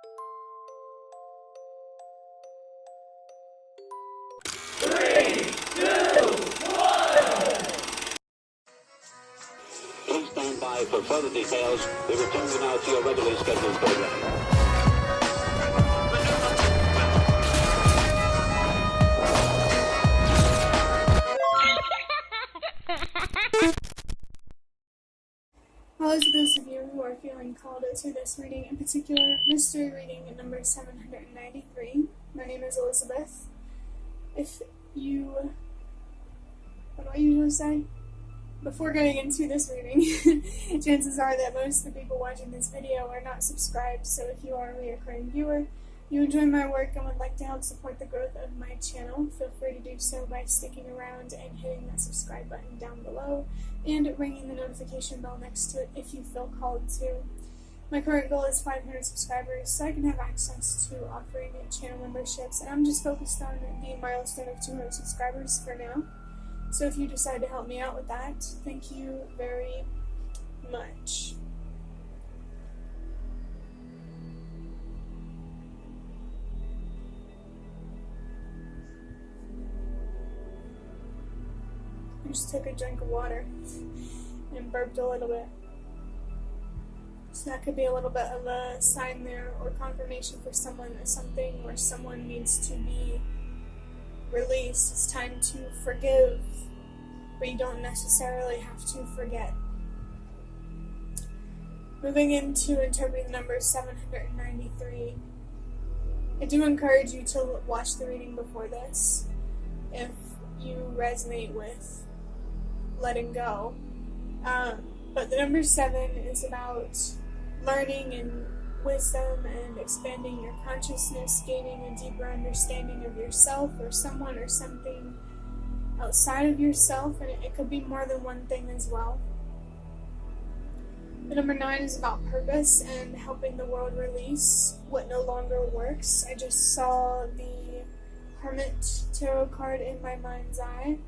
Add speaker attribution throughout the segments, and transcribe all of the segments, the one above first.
Speaker 1: Please stand by for further details. We return you now to your regularly scheduled program.
Speaker 2: Hello to those of you who are feeling called to this reading, in particular, mystery reading number 793. My name is Elizabeth. What do I usually say? Before getting into this reading, chances are that most of the people watching this video are not subscribed, so if you are a recurring viewer, you enjoy my work and would like to help support the growth of my channel, feel free to do so by sticking around and hitting that subscribe button down below and ringing the notification bell next to it if you feel called to. My current goal is 500 subscribers so I can have access to offering channel memberships, and I'm just focused on the milestone of 200 subscribers for now. So if you decide to help me out with that, thank you very much. I just took a drink of water and burped a little bit. So that could be a little bit of a sign there or confirmation for someone that something or someone needs to be released. It's time to forgive, but you don't necessarily have to forget. Moving into interpreting the number 793, I do encourage you to watch the reading before this if you resonate with letting go. But the number 7 is about learning and wisdom and expanding your consciousness, gaining a deeper understanding of yourself or someone or something outside of yourself, and it could be more than one thing as well. The number 9 is about purpose and helping the world release what no longer works. I just saw the Hermit Tarot card in my mind's eye.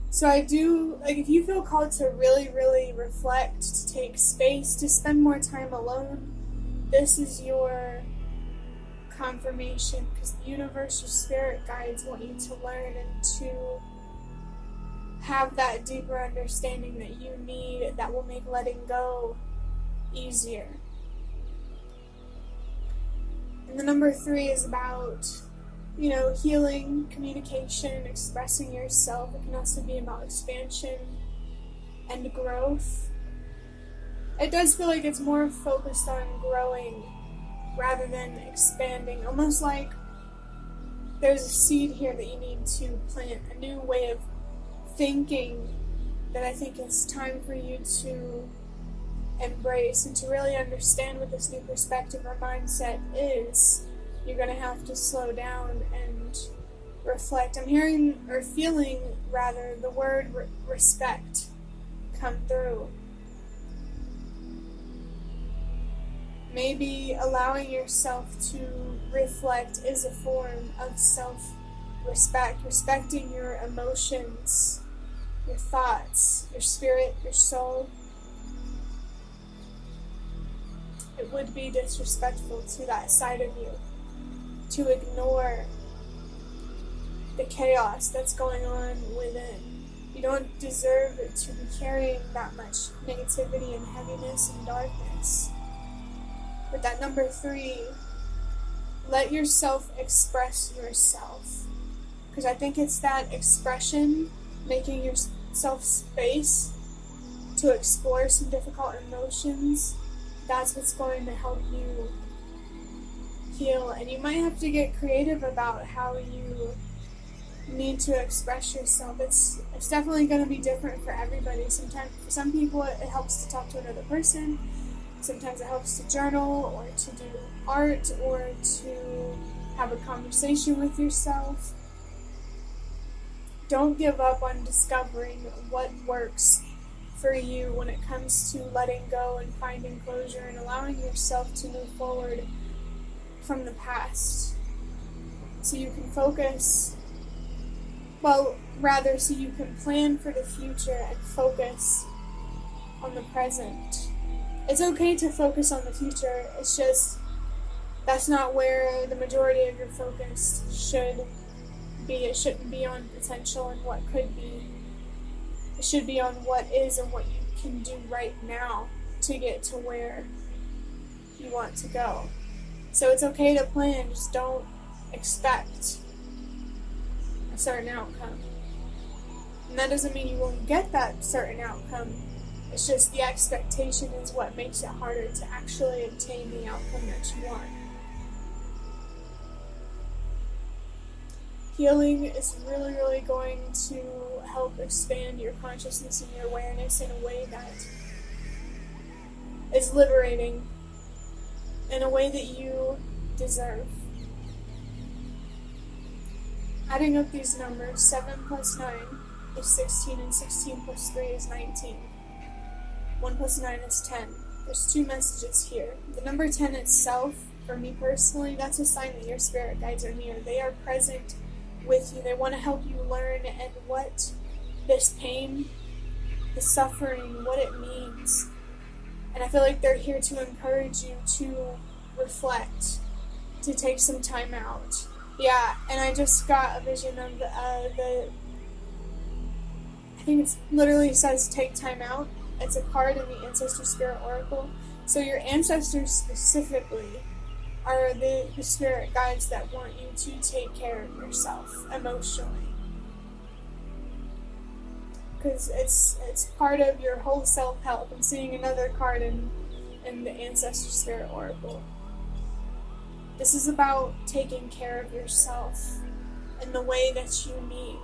Speaker 2: So I do, if you feel called to really, really reflect, to take space, to spend more time alone, this is your confirmation, because the universe, your spirit guides want you to learn and to have that deeper understanding that you need that will make letting go easier. And the number 3 is about, healing, communication, expressing yourself. It can also be about expansion and growth. It does feel like it's more focused on growing rather than expanding. Almost like there's a seed here that you need to plant, a new way of thinking that I think it's time for you to embrace and to really understand what this new perspective or mindset is. You're going to have to slow down and reflect. I'm hearing, or feeling rather, the word respect come through. Maybe allowing yourself to reflect is a form of self-respect, respecting your emotions, your thoughts, your spirit, your soul. It would be disrespectful to that side of you to ignore the chaos that's going on within. You don't deserve to be carrying that much negativity and heaviness and darkness. With that number 3, let yourself express yourself. Because I think it's that expression, making yourself space to explore some difficult emotions, that's what's going to help you heal. And you might have to get creative about how you need to express yourself. It's definitely going to be different for everybody. Sometimes, for some people, it helps to talk to another person. Sometimes it helps to journal or to do art or to have a conversation with yourself. Don't give up on discovering what works for you when it comes to letting go and finding closure and allowing yourself to move forward from the past, so you can focus, so you can plan for the future and focus on the present. It's okay to focus on the future, it's just That's not where the majority of your focus should be. It shouldn't be on potential and what could be. It should be on what is and what you can do right now to get to where you want to go. So it's okay to plan, just don't expect a certain outcome. And that doesn't mean you won't get that certain outcome. It's just the expectation is what makes it harder to actually obtain the outcome that you want. Healing is really, really going to help expand your consciousness and your awareness in a way that is liberating, in a way that you deserve. Adding up these numbers, 7 plus 9 is 16, and 16 plus 3 is 19. 1 plus 9 is 10. There's 2 messages here. The number 10 itself, for me personally, that's a sign that your spirit guides are near. They are present with you. They want to help you learn and what this pain, the suffering, what it means. And I feel like they're here to encourage you to reflect, to take some time out. Yeah, and I just got a vision of I think it literally says take time out. It's a card in the Ancestor Spirit Oracle. So your ancestors specifically are the spirit guides that want you to take care of yourself emotionally. Because it's part of your whole self-help. I'm seeing another card in the Ancestor Spirit Oracle. This is about taking care of yourself in the way that you need.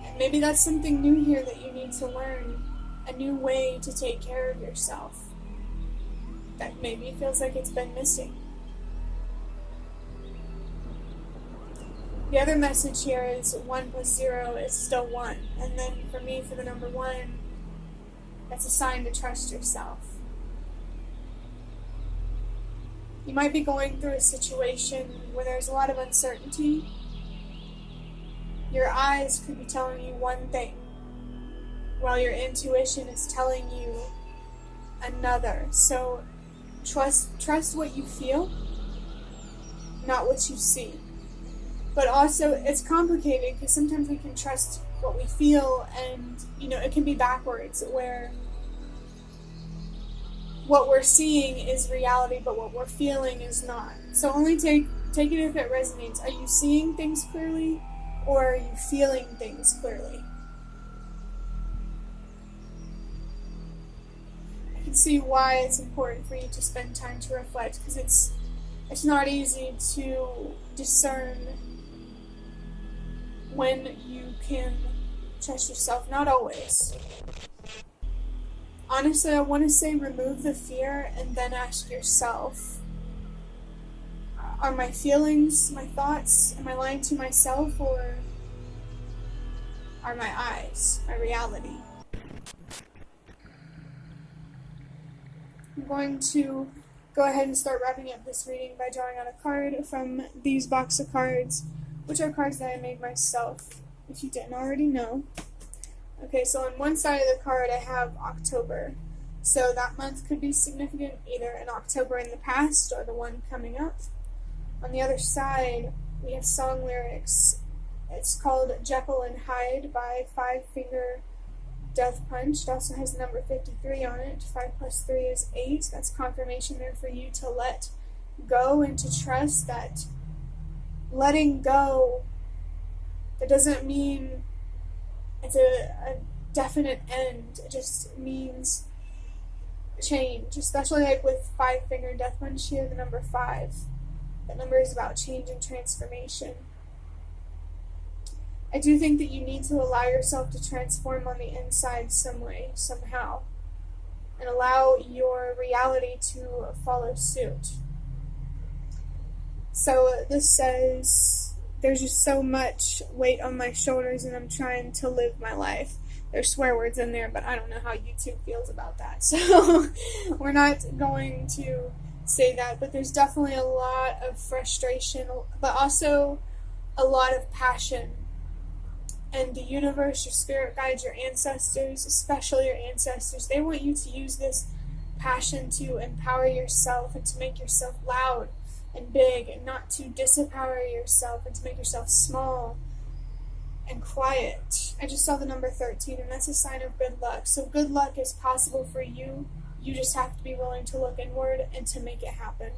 Speaker 2: And maybe that's something new here that you need to learn. A new way to take care of yourself. That maybe feels like it's been missing. The other message here is 1 plus 0 is still 1. And then for me, for the number 1, that's a sign to trust yourself. You might be going through a situation where there's a lot of uncertainty. Your eyes could be telling you one thing, while your intuition is telling you another. So trust what you feel, not what you see. But also, it's complicated because sometimes we can trust what we feel, and it can be backwards, where what we're seeing is reality, but what we're feeling is not. So only take it if it resonates. Are you seeing things clearly, or are you feeling things clearly? I can see why it's important for you to spend time to reflect, because it's not easy to discern when you can trust yourself. Not always. Honestly, I want to say remove the fear and then ask yourself, are my feelings, my thoughts, am I lying to myself, or are my eyes, my reality? I'm going to go ahead and start wrapping up this reading by drawing out a card from these box of cards, which are cards that I made myself, if you didn't already know. Okay, so on one side of the card I have October. So that month could be significant, either an October in the past or the one coming up. On the other side, we have song lyrics. It's called Jekyll and Hyde by 5 Finger Death Punch. It also has the number 53 on it. 5 plus 3 is 8. That's confirmation there for you to let go and to trust that letting go, that doesn't mean it's a definite end. It just means change, especially like with 5 Finger Death Punch here, the number 5. That number is about change and transformation. I do think that you need to allow yourself to transform on the inside some way, somehow, and allow your reality to follow suit. So this says, there's just so much weight on my shoulders and I'm trying to live my life. There's swear words in there, but I don't know how YouTube feels about that. So we're not going to say that, but there's definitely a lot of frustration, but also a lot of passion. And the universe, your spirit guides, your ancestors, especially your ancestors, they want you to use this passion to empower yourself and to make yourself loud and big, and not to disempower yourself and to make yourself small and quiet. I just saw the number 13, and that's a sign of good luck. So good luck is possible for you. You just have to be willing to look inward and to make it happen.